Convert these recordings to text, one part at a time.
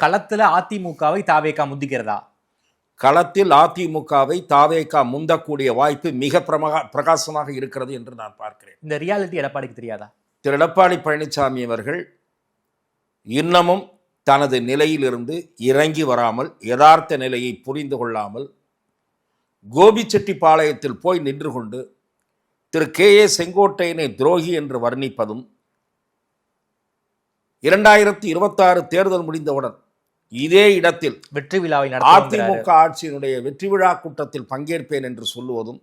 களத்துல அதிமுகவை தாவேகா முந்திக்கிறதா? களத்தில் அதிமுகவை தாவேகா முந்தக்கூடிய வாய்ப்பு மிக பிரகாசமாக இருக்கிறது என்று நான் பார்க்கிறேன். இந்த ரியாலிட்டி எடப்பாடிக்கு தெரியாதா? திரு எடப்பாடி பழனிசாமி அவர்கள் இன்னமும் தனது நிலையிலிருந்து இறங்கி வராமல், யதார்த்த நிலையை புரிந்து கொள்ளாமல், கோபிச்செட்டிப்பாளையத்தில் போய் நின்று கொண்டு திரு கே.ஏ. செங்கோட்டையனை துரோகி என்று வர்ணிப்பதும், 2026 தேர்தல் முடிந்தவுடன் இதே இடத்தில் வெற்றி விழாவை அதிமுக ஆட்சியினுடைய வெற்றி விழா கூட்டத்தில் பங்கேற்பேன் என்று சொல்லுவதும்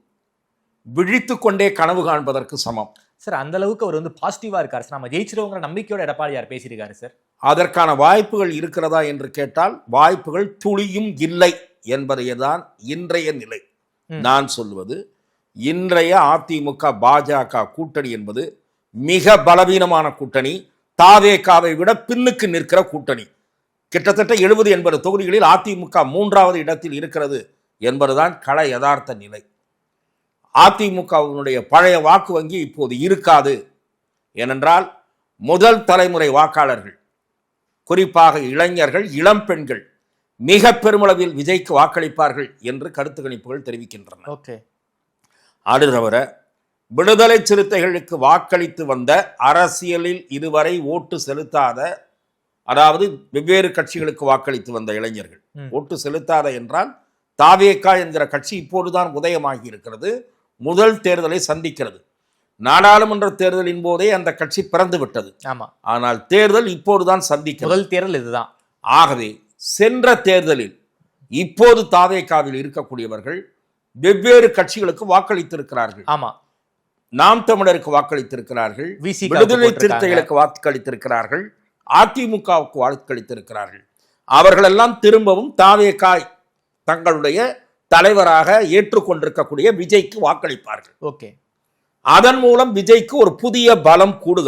விழித்து கொண்டே கனவு காண்பதற்கு சமம். சார், அந்த அளவுக்கு அவர் பாசிட்டிவா இருக்காரு சார். நம்ம ஜெயிச்சிருவோங்கிற நம்பிக்கையோட எடப்பாடியார் பேசியிருக்காரு சார். அதற்கான வாய்ப்புகள் இருக்கிறதா என்று கேட்டால் வாய்ப்புகள் துளியும் இல்லை என்பதையே தான் இன்றைய நிலை. நான் சொல்வது, இன்றைய அதிமுக பாஜக கூட்டணி என்பது மிக பலவீனமான கூட்டணி. தாவேகாவை விட பின்னுக்கு நிற்கிற கூட்டணி. கிட்டத்தட்ட 70-80 தொகுதிகளில் அதிமுக 3வது இடத்தில் இருக்கிறது என்பதுதான் கள யதார்த்த நிலை. அதிமுகவினுடைய பழைய வாக்கு வங்கி இப்போது இருக்காது. ஏனென்றால் முதல் தலைமுறை வாக்காளர்கள், குறிப்பாக இளைஞர்கள், இளம் பெண்கள் மிக பெருமளவில் விஜய்க்கு வாக்களிப்பார்கள் என்று கருத்து கணிப்புகள் தெரிவிக்கின்றன. அது தவிர விடுதலை சிறுத்தைகளுக்கு வாக்களித்து வந்த, அரசியலில் இதுவரை ஓட்டு செலுத்தாத, அதாவது வெவ்வேறு கட்சிகளுக்கு வாக்களித்து வந்த இளைஞர்கள், ஓட்டு செலுத்தாத என்றால் தாவேகா என்கிற கட்சி இப்போதுதான் உதயமாகி இருக்கிறது, முதல் தேர்தலை சந்திக்கிறது. நாடாளுமன்ற தேர்தலின் போதே அந்த கட்சி பிறந்து விட்டது. ஆனால் தேர்தல் இப்போதுதான் சந்திக்கிறது. முதல் தேர்தல் இதுதான். ஆகவே சென்ற தேர்தலில் இப்போது தாவேகாவில் இருக்கக்கூடியவர்கள் வெவ்வேறு கட்சிகளுக்கு வாக்களித்திருக்கிறார்கள். நாம் தமிழருக்கு வாக்களித்திருக்கிறார்கள், விடுதலை சிறுத்தைகளுக்கு வாக்களித்திருக்கிறார்கள், அதிமுகவுக்கு வாக்களித்திருக்கிறார்கள். அவர்களெல்லாம் திரும்பவும் தாவேகா தங்களுடைய தலைவராக ஏற்றுக்கொண்டிருக்கக்கூடிய விஜய்க்கு வாக்களிப்பார்கள். அதன் மூலம் விஜய்க்கு ஒரு புதிய பலம் கூடுகிறது.